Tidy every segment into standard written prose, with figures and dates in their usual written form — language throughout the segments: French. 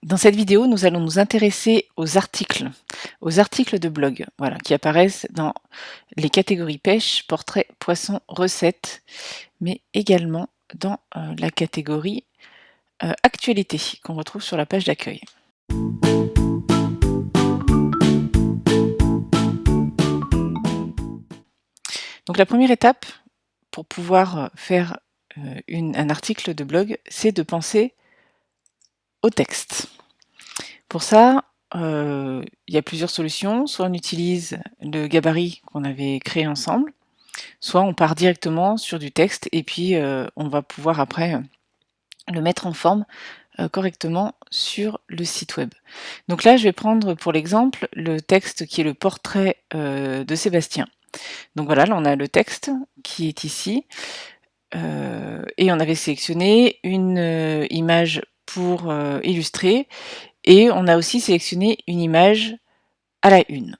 Dans cette vidéo, nous allons nous intéresser aux articles de blog, voilà, qui apparaissent dans les catégories pêche, portrait, poisson, recettes, mais également dans la catégorie actualité qu'on retrouve sur la page d'accueil. Donc la première étape pour pouvoir faire un article de blog, c'est de penser au texte. Pour ça, il y a plusieurs solutions. Soit on utilise le gabarit qu'on avait créé ensemble, soit on part directement sur du texte et puis on va pouvoir après le mettre en forme correctement sur le site web. Donc là, je vais prendre pour l'exemple le texte qui est le portrait de Sébastien. Donc voilà, là on a le texte qui est ici et on avait sélectionné une image pour illustrer. Et on a aussi sélectionné une image à la une.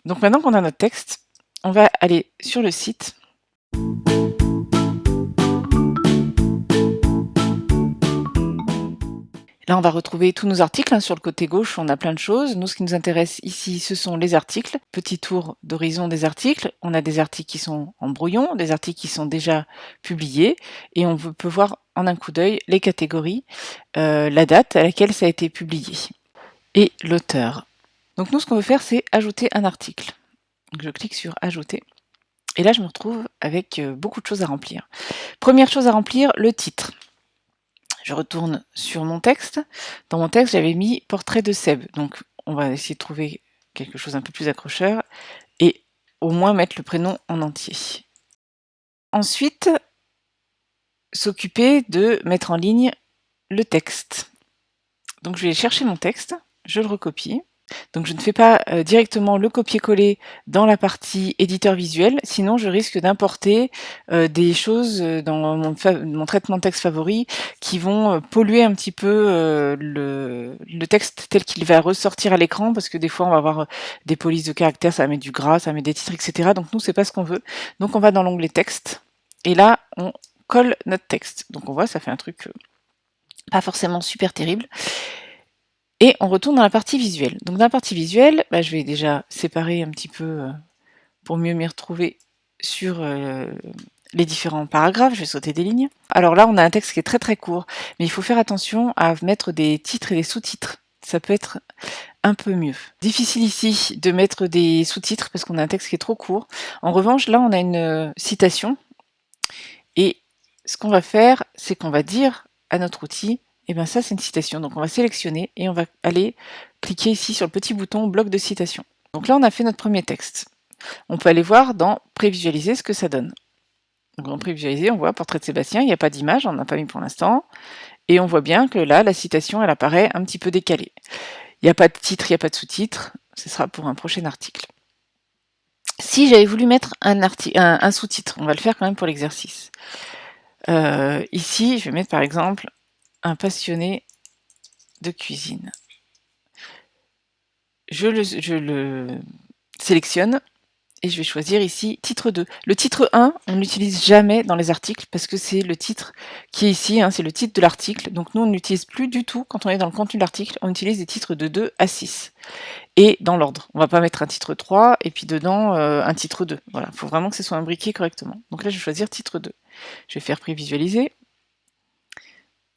Donc maintenant qu'on a notre texte, on va aller sur le site. Là, on va retrouver tous nos articles. Sur le côté gauche, on a plein de choses. Nous, ce qui nous intéresse ici, ce sont les articles. Petit tour d'horizon des articles. On a des articles qui sont en brouillon, des articles qui sont déjà publiés. Et on peut voir en un coup d'œil les catégories, la date à laquelle ça a été publié et l'auteur. Donc nous, ce qu'on veut faire, c'est ajouter un article. Donc je clique sur ajouter. Et là, je me retrouve avec beaucoup de choses à remplir. Première chose à remplir, le titre. Je retourne sur mon texte. Dans mon texte, j'avais mis portrait de Seb. Donc on va essayer de trouver quelque chose un peu plus accrocheur et au moins mettre le prénom en entier. Ensuite, s'occuper de mettre en ligne le texte. Donc je vais chercher mon texte, je le recopie. Donc je ne fais pas directement le copier-coller dans la partie éditeur visuel, sinon je risque d'importer des choses dans mon traitement de texte favori qui vont polluer un petit peu le texte tel qu'il va ressortir à l'écran, parce que des fois on va avoir des polices de caractères, ça va mettre du gras, ça va mettre des titres, etc. Donc nous, c'est pas ce qu'on veut. Donc on va dans l'onglet texte, et là on colle notre texte. Donc on voit, ça fait un truc pas forcément super terrible. Et on retourne dans la partie visuelle. Donc dans la partie visuelle, je vais déjà séparer un petit peu pour mieux m'y retrouver sur les différents paragraphes. Je vais sauter des lignes. Alors là, on a un texte qui est très très court, mais il faut faire attention à mettre des titres et des sous-titres. Ça peut être un peu mieux. Difficile ici de mettre des sous-titres parce qu'on a un texte qui est trop court. En revanche, là, on a une citation. Et ce qu'on va faire, c'est qu'on va dire à notre outil, et bien ça c'est une citation, donc on va sélectionner et on va aller cliquer ici sur le petit bouton bloc de citation. Donc là on a fait notre premier texte. On peut aller voir dans prévisualiser ce que ça donne. Donc dans prévisualiser, on voit portrait de Sébastien, il n'y a pas d'image, on n'en a pas mis pour l'instant, et on voit bien que là la citation elle apparaît un petit peu décalée. Il n'y a pas de titre, il n'y a pas de sous-titre, ce sera pour un prochain article. Si j'avais voulu mettre un sous-titre, on va le faire quand même pour l'exercice. Ici, je vais mettre par exemple un passionné de cuisine. Je le sélectionne et je vais choisir ici titre 2. Le titre 1, on n'utilise jamais dans les articles parce que c'est le titre qui est ici, c'est le titre de l'article. Donc nous, on n'utilise plus du tout quand on est dans le contenu de l'article, on utilise des titres de 2 à 6. Et dans l'ordre. On va pas mettre un titre 3 et puis dedans un titre 2. Voilà, il faut vraiment que ce soit imbriqué correctement. Donc là, je vais choisir titre 2. Je vais faire prévisualiser.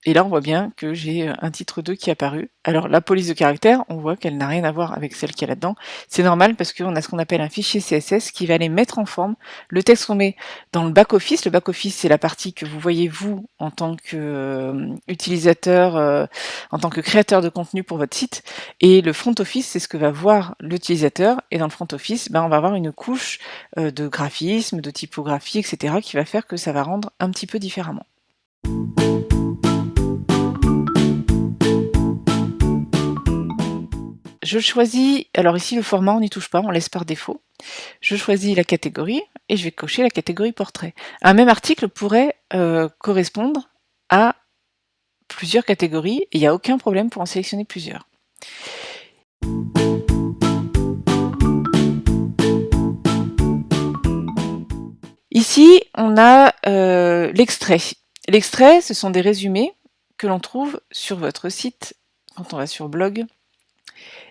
Et là, on voit bien que j'ai un titre 2 qui est apparu. Alors, la police de caractère, on voit qu'elle n'a rien à voir avec celle qu'il y a là-dedans. C'est normal parce qu'on a ce qu'on appelle un fichier CSS qui va aller mettre en forme le texte qu'on met dans le back-office. Le back-office, c'est la partie que vous voyez, vous, en tant qu'utilisateur, en tant que créateur de contenu pour votre site. Et le front-office, c'est ce que va voir l'utilisateur. Et dans le front-office, on va avoir une couche de graphisme, de typographie, etc. qui va faire que ça va rendre un petit peu différemment. Je choisis, alors ici le format on n'y touche pas, on laisse par défaut. Je choisis la catégorie et je vais cocher la catégorie portrait. Un même article pourrait correspondre à plusieurs catégories et il n'y a aucun problème pour en sélectionner plusieurs. Ici on a l'extrait. L'extrait, ce sont des résumés que l'on trouve sur votre site quand on va sur blog,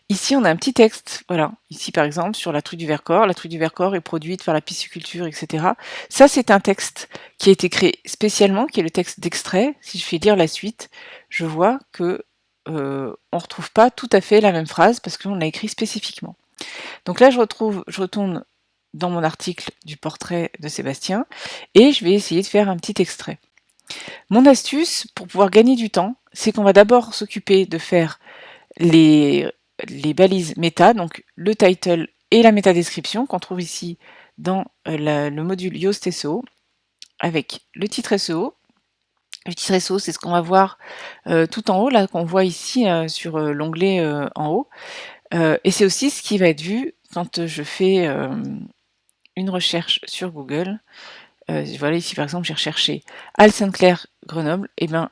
ici on a un petit texte, voilà, ici par exemple sur la truite du Vercors, la truite du Vercors est produite par la pisciculture, etc. Ça c'est un texte qui a été créé spécialement, qui est le texte d'extrait. Si je fais lire la suite, je vois que on retrouve pas tout à fait la même phrase parce qu'on l'a écrit spécifiquement. Donc là je retourne dans mon article du portrait de Sébastien et je vais essayer de faire un petit extrait. Mon astuce pour pouvoir gagner du temps, c'est qu'on va d'abord s'occuper de faire les balises méta, donc le title et la métadescription qu'on trouve ici dans le module Yoast SEO avec le titre SEO. Le titre SEO, c'est ce qu'on va voir tout en haut, là, qu'on voit ici sur l'onglet en haut. Et c'est aussi ce qui va être vu quand je fais une recherche sur Google. Voilà, ici par exemple, j'ai recherché Al Sainte-Claire Grenoble. Et bien,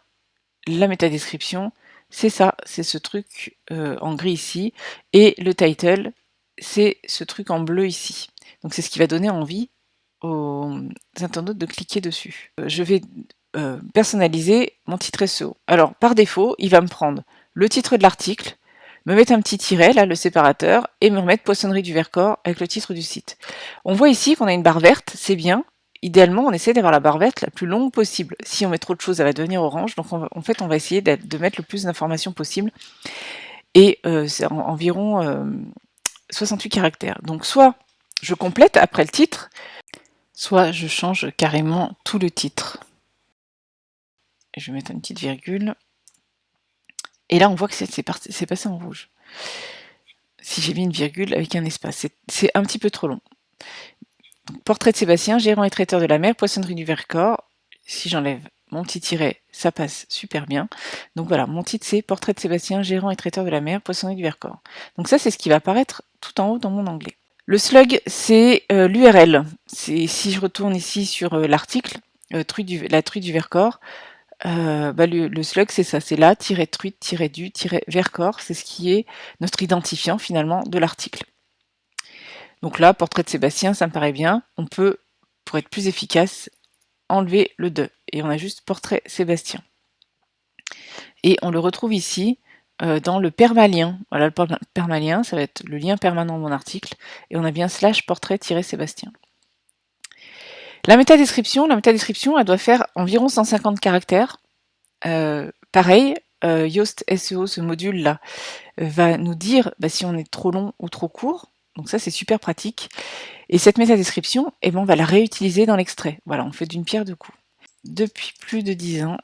la métadescription, c'est ça, c'est ce truc en gris ici. Et le title, c'est ce truc en bleu ici. Donc c'est ce qui va donner envie aux internautes de cliquer dessus. Je vais personnaliser mon titre SEO. Alors par défaut, il va me prendre le titre de l'article, me mettre un petit tiret, là, le séparateur, et me remettre Poissonnerie du Vercors avec le titre du site. On voit ici qu'on a une barre verte, c'est bien. Idéalement, on essaie d'avoir la barre verte la plus longue possible. Si on met trop de choses, elle va devenir orange. Donc en fait, on va essayer de mettre le plus d'informations possible. Et c'est environ 68 caractères. Donc soit je complète après le titre, soit je change carrément tout le titre. Je vais mettre une petite virgule. Et là, on voit que c'est passé en rouge. Si j'ai mis une virgule avec un espace, c'est un petit peu trop long. Donc, portrait de Sébastien, gérant et traiteur de la mer, poissonnerie du Vercors. Si j'enlève mon petit tiret, ça passe super bien. Donc voilà, mon titre c'est portrait de Sébastien, gérant et traiteur de la mer, poissonnerie du Vercors. Donc ça, c'est ce qui va apparaître tout en haut dans mon onglet. Le slug, c'est l'URL. Si je retourne ici sur l'article, la truite du Vercors, le slug, c'est ça, c'est la truite du Vercors, c'est ce qui est notre identifiant finalement de l'article. Donc là, portrait de Sébastien, ça me paraît bien. On peut, pour être plus efficace, enlever le de et on a juste portrait Sébastien. Et on le retrouve ici dans le permalien. Voilà, le permalien, ça va être le lien permanent de mon article et on a bien / portrait-Sébastien. La métadescription, elle doit faire environ 150 caractères. Pareil, Yoast SEO, ce module-là, va nous dire si on est trop long ou trop court. Donc ça, c'est super pratique. Et cette métadescription, on va la réutiliser dans l'extrait. Voilà, on fait d'une pierre deux coups. Depuis plus de 10 ans.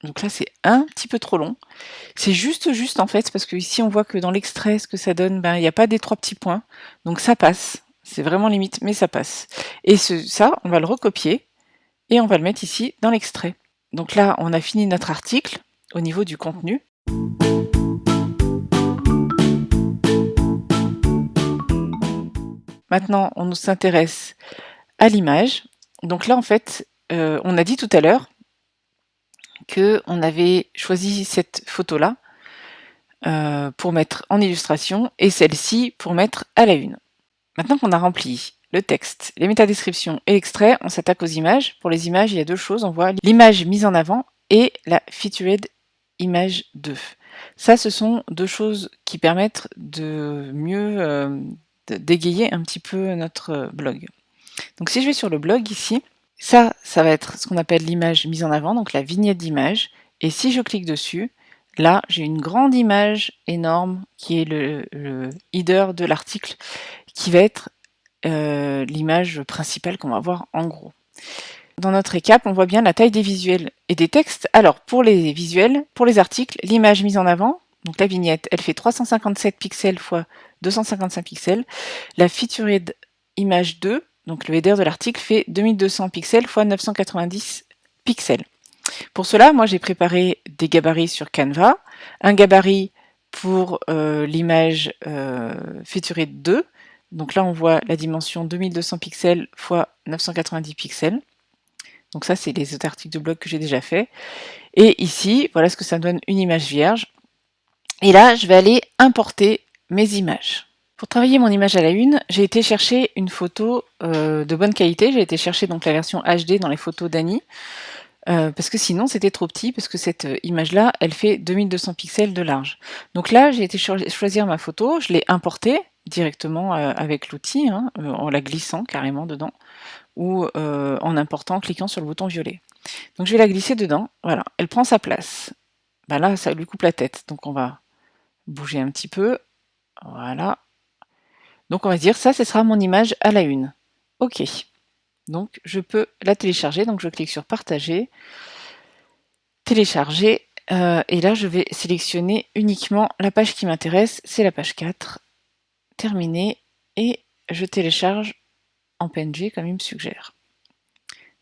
Donc là, c'est un petit peu trop long. C'est juste en fait, parce que ici, on voit que dans l'extrait, ce que ça donne, il n'y a pas des 3 petits points. Donc ça passe. C'est vraiment limite, mais ça passe. Et ça, on va le recopier et on va le mettre ici dans l'extrait. Donc là, on a fini notre article au niveau du contenu. Maintenant, on s'intéresse à l'image. Donc là, en fait, on a dit tout à l'heure qu'on avait choisi cette photo-là pour mettre en illustration et celle-ci pour mettre à la une. Maintenant qu'on a rempli le texte, les métadescriptions et l'extrait, on s'attaque aux images. Pour les images, il y a deux choses. On voit l'image mise en avant et la featured image 2. Ça, ce sont deux choses qui permettent de mieux dégayer un petit peu notre blog. Donc si je vais sur le blog ici, ça va être ce qu'on appelle l'image mise en avant, donc la vignette d'image. Et si je clique dessus, là, j'ai une grande image énorme qui est le header de l'article, qui va être l'image principale qu'on va voir en gros. Dans notre récap, on voit bien la taille des visuels et des textes. Alors, pour les visuels, pour les articles, l'image mise en avant, donc la vignette, elle fait 357 pixels x 255 pixels. La featured image 2, donc le header de l'article, fait 2200 pixels x 990 pixels. Pour cela, moi j'ai préparé des gabarits sur Canva, un gabarit pour l'image featured 2. Donc là, on voit la dimension 2200 pixels x 990 pixels. Donc ça, c'est les autres articles de blog que j'ai déjà fait. Et ici, voilà ce que ça donne, une image vierge. Et là, je vais aller importer mes images. Pour travailler mon image à la une, j'ai été chercher une photo de bonne qualité. J'ai été chercher donc la version HD dans les photos d'Annie, parce que sinon c'était trop petit, parce que cette image-là, elle fait 2200 pixels de large. Donc là, j'ai été choisir ma photo, je l'ai importée directement avec l'outil, hein, en la glissant carrément dedans, ou en important, en cliquant sur le bouton violet. Donc je vais la glisser dedans, voilà, elle prend sa place. Bah là, ça lui coupe la tête, donc on va bouger un petit peu, voilà. Donc on va dire ça, ce sera mon image à la une. OK. Donc je peux la télécharger, donc je clique sur partager, télécharger, et là je vais sélectionner uniquement la page qui m'intéresse, c'est la page 4, terminé, et je télécharge en PNG comme il me suggère.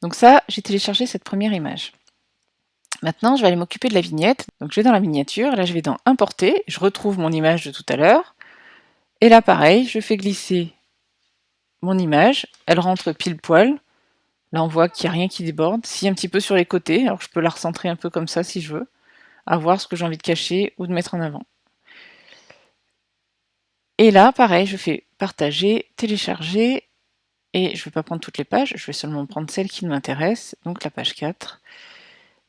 Donc ça, j'ai téléchargé cette première image. Maintenant, je vais aller m'occuper de la vignette. Donc je vais dans la miniature, là je vais dans importer, je retrouve mon image de tout à l'heure, et là pareil, je fais glisser mon image, elle rentre pile poil. Là on voit qu'il n'y a rien qui déborde, si un petit peu sur les côtés, alors je peux la recentrer un peu comme ça si je veux, à voir ce que j'ai envie de cacher ou de mettre en avant. Et là pareil, je fais partager, télécharger, et je ne vais pas prendre toutes les pages, je vais seulement prendre celle qui m'intéresse, donc la page 4,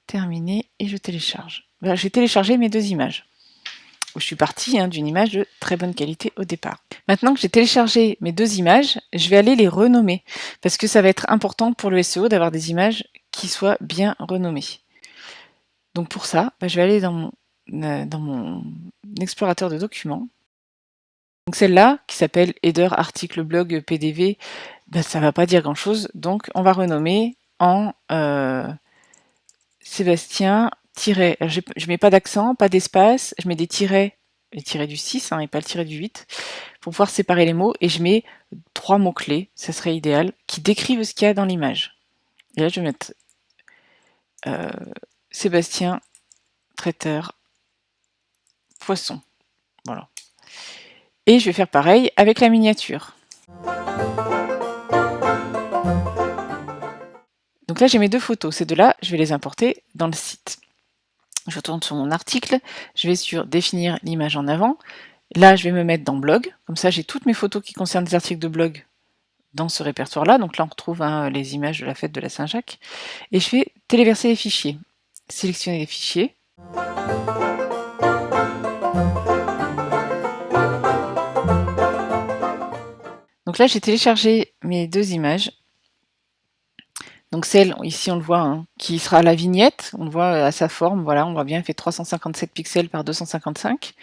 terminé, et je télécharge. Voilà, j'ai téléchargé mes deux images. Je suis partie d'une image de très bonne qualité au départ. Maintenant que j'ai téléchargé mes deux images, je vais aller les renommer, parce que ça va être important pour le SEO d'avoir des images qui soient bien renommées. Donc pour ça, je vais aller dans mon explorateur de documents. Donc celle-là, qui s'appelle Header, article, blog, PDV, ça ne va pas dire grand-chose, donc on va renommer en Sébastien tiret. Je ne mets pas d'accent, pas d'espace, je mets des tirets, les tirets du 6 et pas le tiret du 8, pour pouvoir séparer les mots, et je mets 3 mots-clés, ça serait idéal, qui décrivent ce qu'il y a dans l'image. Et là je vais mettre Sébastien traiteur poisson. Voilà. Et je vais faire pareil avec la miniature. Donc là j'ai mes deux photos, ces deux-là, je vais les importer dans le site. Je retourne sur mon article, je vais sur définir l'image en avant. Là je vais me mettre dans blog, comme ça j'ai toutes mes photos qui concernent des articles de blog dans ce répertoire-là. Donc là on retrouve les images de la fête de la Saint-Jacques. Et je fais téléverser les fichiers. Sélectionner les fichiers. Donc là j'ai téléchargé mes deux images. Donc celle, ici on le voit, qui sera la vignette, on le voit à sa forme, voilà, on voit bien, elle fait 357 pixels par 255.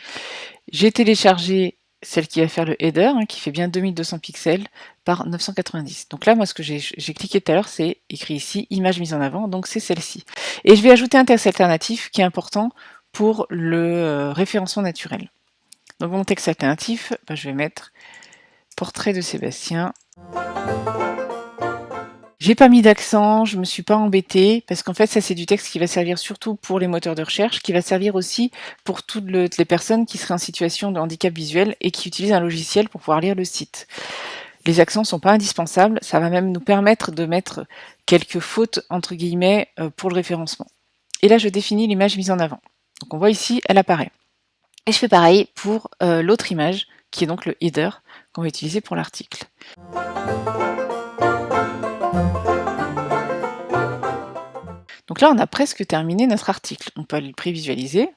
J'ai téléchargé celle qui va faire le header, qui fait bien 2200 pixels par 990. Donc là, moi, ce que j'ai cliqué tout à l'heure, c'est écrit ici, image mise en avant, donc c'est celle-ci. Et je vais ajouter un texte alternatif qui est important pour le référencement naturel. Donc mon texte alternatif, je vais mettre portrait de Sébastien. J'ai pas mis d'accent, je me suis pas embêtée, parce qu'en fait ça c'est du texte qui va servir surtout pour les moteurs de recherche, qui va servir aussi pour toutes les personnes qui seraient en situation de handicap visuel et qui utilisent un logiciel pour pouvoir lire le site. Les accents sont pas indispensables, ça va même nous permettre de mettre quelques fautes entre guillemets pour le référencement. Et là je définis l'image mise en avant. Donc on voit ici, elle apparaît. Et je fais pareil pour l'autre image, qui est donc le header qu'on va utiliser pour l'article. Donc là, on a presque terminé notre article. On peut aller le prévisualiser.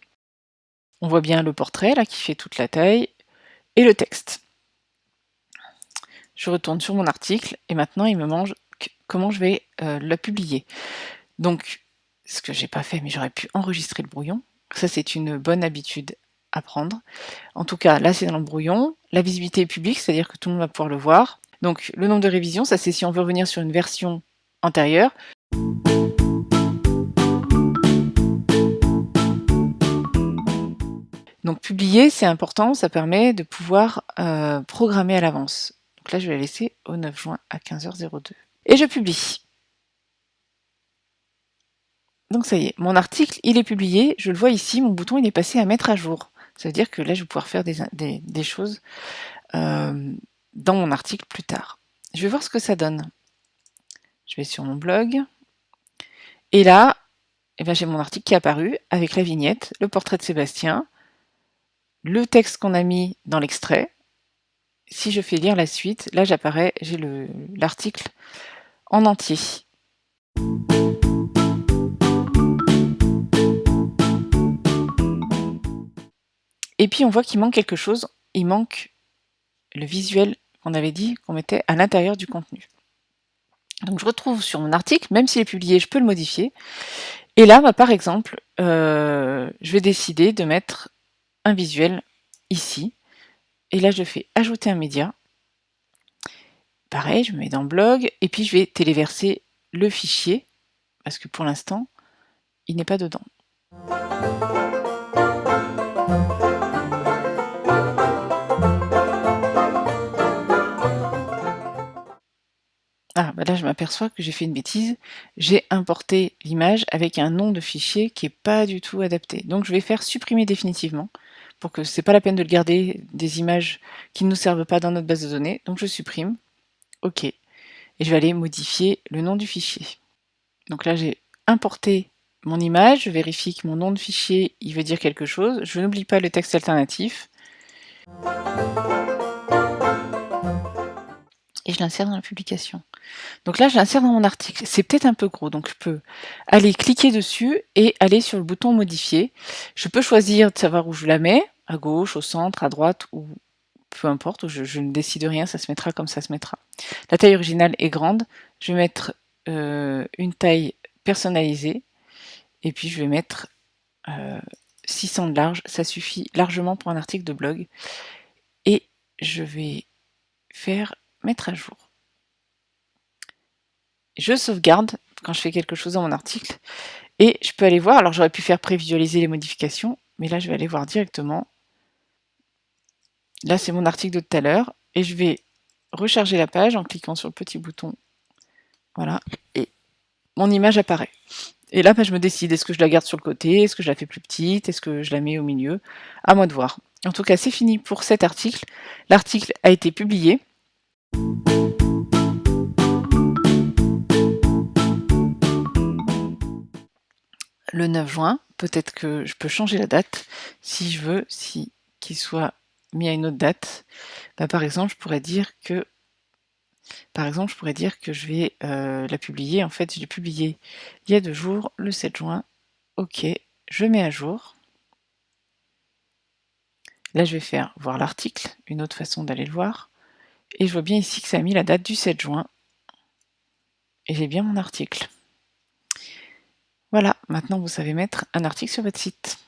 On voit bien le portrait, là, qui fait toute la taille, et le texte. Je retourne sur mon article, et maintenant, il me mange comment je vais la publier. Donc, ce que j'ai pas fait, mais j'aurais pu enregistrer le brouillon. Ça, c'est une bonne habitude à prendre. En tout cas, là, c'est dans le brouillon. La visibilité est publique, c'est-à-dire que tout le monde va pouvoir le voir. Donc, le nombre de révisions, ça, c'est si on veut revenir sur une version antérieure. Donc publier, c'est important, ça permet de pouvoir programmer à l'avance. Donc là, je vais la laisser au 9 juin à 15h02. Et je publie. Donc ça y est, mon article, il est publié. Je le vois ici, mon bouton, il est passé à mettre à jour. Ça veut dire que là, je vais pouvoir faire des choses dans mon article plus tard. Je vais voir ce que ça donne. Je vais sur mon blog. Et là, j'ai mon article qui est apparu avec la vignette, le portrait de Sébastien, le texte qu'on a mis dans l'extrait, si je fais lire la suite, là j'apparais, j'ai l'article en entier. Et puis on voit qu'il manque quelque chose, il manque le visuel qu'on avait dit qu'on mettait à l'intérieur du contenu. Donc je retrouve sur mon article, même s'il est publié, je peux le modifier. Et là, bah, par exemple, je vais décider de mettre un visuel ici. Et là, je fais ajouter un média. Pareil, je me mets dans blog, et puis je vais téléverser le fichier, parce que pour l'instant, il n'est pas dedans. Ah, bah là je m'aperçois que j'ai fait une bêtise, j'ai importé l'image avec un nom de fichier qui n'est pas du tout adapté. Donc je vais faire supprimer définitivement, pour que c'est pas la peine de le garder, des images qui ne nous servent pas dans notre base de données. Donc je supprime, OK. Et je vais aller modifier le nom du fichier. Donc là j'ai importé mon image, je vérifie que mon nom de fichier il veut dire quelque chose, je n'oublie pas le texte alternatif. Et je l'insère dans la publication. Donc là, je l'insère dans mon article. C'est peut-être un peu gros, donc je peux aller cliquer dessus et aller sur le bouton modifier. Je peux choisir de savoir où je la mets, à gauche, au centre, à droite, ou peu importe, je ne décide rien, ça se mettra comme ça se mettra. La taille originale est grande, je vais mettre une taille personnalisée, et puis je vais mettre 600 de large, ça suffit largement pour un article de blog. Et je vais faire mettre à jour. Je sauvegarde quand je fais quelque chose dans mon article et je peux aller voir, alors j'aurais pu faire prévisualiser les modifications, mais là je vais aller voir directement. Là c'est mon article de tout à l'heure et je vais recharger la page en cliquant sur le petit bouton, voilà, et mon image apparaît. Et là bah, je me décide, est-ce que je la garde sur le côté, est-ce que je la fais plus petite, est-ce que je la mets au milieu, à moi de voir. En tout cas c'est fini pour cet article, l'article a été publié. Le 9 juin, peut-être que je peux changer la date si je veux, qu'il soit mis à une autre date. Bah, par exemple, je pourrais dire que je vais la publier. En fait, je l'ai publié il y a 2 jours, le 7 juin. Ok, je mets à jour. Là, je vais faire voir l'article, une autre façon d'aller le voir. Et je vois bien ici que ça a mis la date du 7 juin. Et j'ai bien mon article. Voilà, maintenant vous savez mettre un article sur votre site.